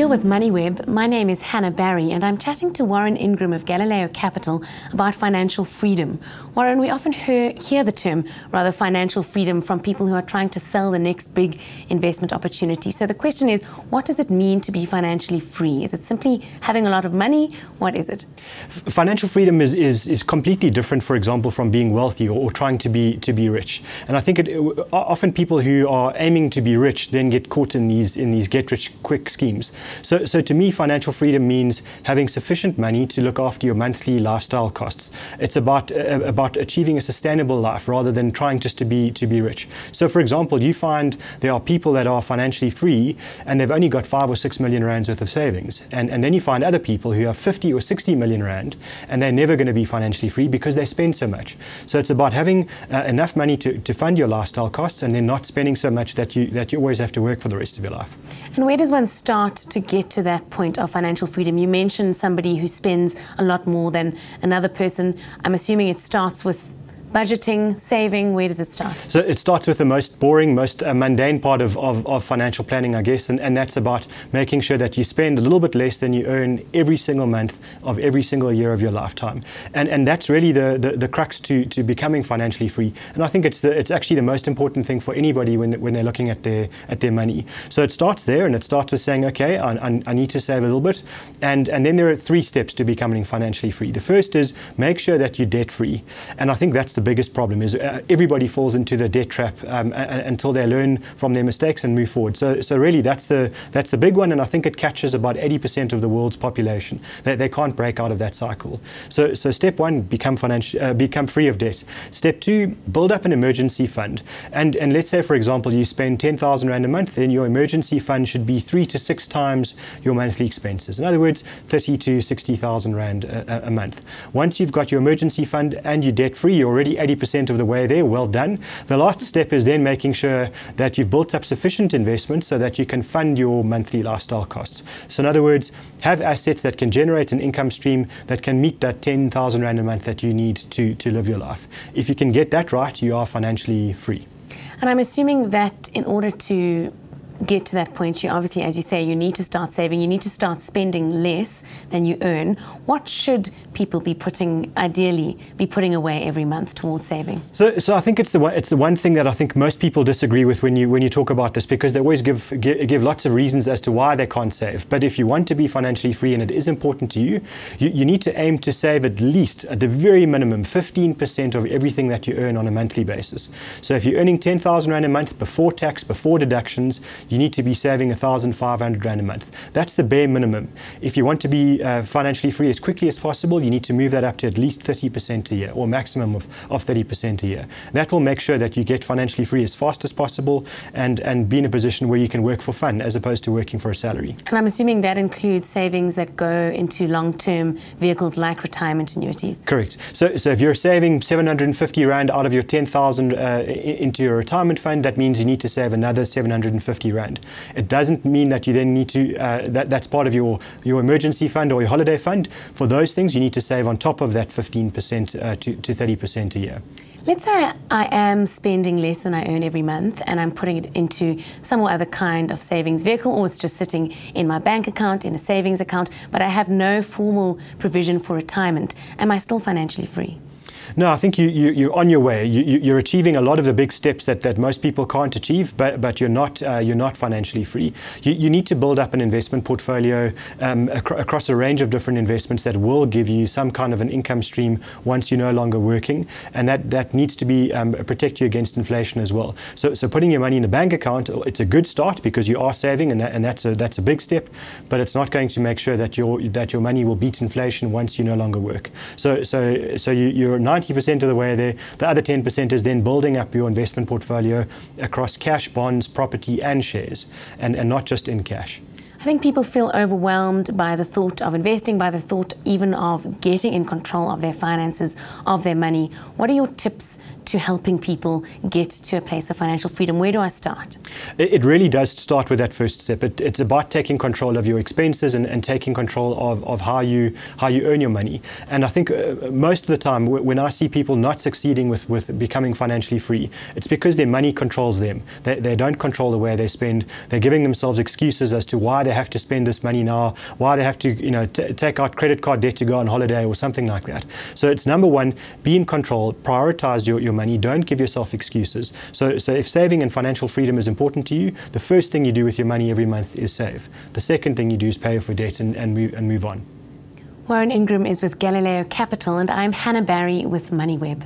You're with MoneyWeb. My name is Hannah Barry and I'm chatting to Warren Ingram of Galileo Capital about financial freedom. Warren, we often hear the term, rather, financial freedom from people who are trying to sell the next big investment opportunity. So the question is, what does it mean to be financially free? Is it simply having a lot of money? What is it? Financial freedom is completely different, for example, from being wealthy or trying to be rich. And I think often people who are aiming to be rich then get caught in these get-rich-quick schemes. So to me, financial freedom means having sufficient money to look after your monthly lifestyle costs. It's about achieving a sustainable life rather than trying just to be rich. So, for example, you find there are people that are financially free and they've only got 5 or 6 million rands worth of savings, and then you find other people who have 50 or 60 million rand and they're never going to be financially free because they spend so much. So it's about having enough money to fund your lifestyle costs and then not spending so much that you always have to work for the rest of your life. And where does one start to get to that point of financial freedom? You mentioned somebody who spends a lot more than another person. I'm assuming it starts with budgeting, saving. Where does it start? So it starts with the most boring, most mundane part of financial planning, I guess, and that's about making sure that you spend a little bit less than you earn every single month of every single year of your lifetime. And that's really the crux to becoming financially free. And I think it's actually the most important thing for anybody when they're looking at their money. So it starts there, and it starts with saying, okay, I need to save a little bit. And then there are 3 steps to becoming financially free. The first is make sure that you're debt free. And I think that's the biggest problem is everybody falls into the debt trap until they learn from their mistakes and move forward. So really that's the big one, and I think it catches about 80% of the world's population. They can't break out of that cycle. So step 1, become free of debt. Step 2, build up an emergency fund. And let's say, for example, you spend 10,000 rand a month, then your emergency fund should be 3 to 6 times your monthly expenses. In other words, 30 to 60,000 rand a month. Once you've got your emergency fund and you're debt free, you're already 80% of the way there. Well done. The last step is then making sure that you've built up sufficient investment so that you can fund your monthly lifestyle costs. So in other words, have assets that can generate an income stream that can meet that 10,000 rand a month that you need to live your life. If you can get that right, you are financially free. And I'm assuming that in order to get to that point, you obviously, as you say, you need to start saving, you need to start spending less than you earn. What should people ideally be putting away every month towards saving? So I think it's the one thing that I think most people disagree with when you talk about this, because they always give lots of reasons as to why they can't save. But if you want to be financially free and it is important to you, you need to aim to save at least, at the very minimum, 15% of everything that you earn on a monthly basis. So if you're earning 10,000 rand a month before tax, before deductions, you need to be saving 1,500 rand a month. That's the bare minimum. If you want to be financially free as quickly as possible, you need to move that up to at least 30% a year, or maximum of 30% a year. That will make sure that you get financially free as fast as possible and be in a position where you can work for fun as opposed to working for a salary. And I'm assuming that includes savings that go into long-term vehicles like retirement annuities. Correct. So if you're saving 750 rand out of your 10,000 into your retirement fund, that means you need to save another 750 rand. It doesn't mean that you then need to, that's part of your emergency fund or your holiday fund. For those things, you need to save on top of that 15% to 30% a year. Let's say I am spending less than I earn every month and I'm putting it into some or other kind of savings vehicle, or it's just sitting in my bank account, in a savings account, but I have no formal provision for retirement. Am I still financially free? No, I think you're on your way. You're achieving a lot of the big steps that most people can't achieve, but you're not financially free. You need to build up an investment portfolio across a range of different investments that will give you some kind of an income stream once you're no longer working, and that needs to be protect you against inflation as well. So putting your money in a bank account, it's a good start because you are saving, and that's a big step, but it's not going to make sure that your money will beat inflation once you no longer work. So you're 90% of the way there. The other 10% is then building up your investment portfolio across cash, bonds, property and shares, and not just in cash. I think people feel overwhelmed by the thought of investing, by the thought even of getting in control of their finances, of their money. What are your tips to helping people get to a place of financial freedom? Where do I start? It really does start with that first step. It's about taking control of your expenses and taking control of how you earn your money. And I think most of the time when I see people not succeeding with becoming financially free, it's because their money controls them. They don't control the way they spend. They're giving themselves excuses as to why they have to spend this money now, why they have to take out credit card debt to go on holiday or something like that. So it's number one, be in control, prioritize your money, don't give yourself excuses. So if saving and financial freedom is important to you, the first thing you do with your money every month is save. The second thing you do is pay for debt and move on. Warren Ingram is with Galileo Capital, and I'm Hannah Barry with MoneyWeb.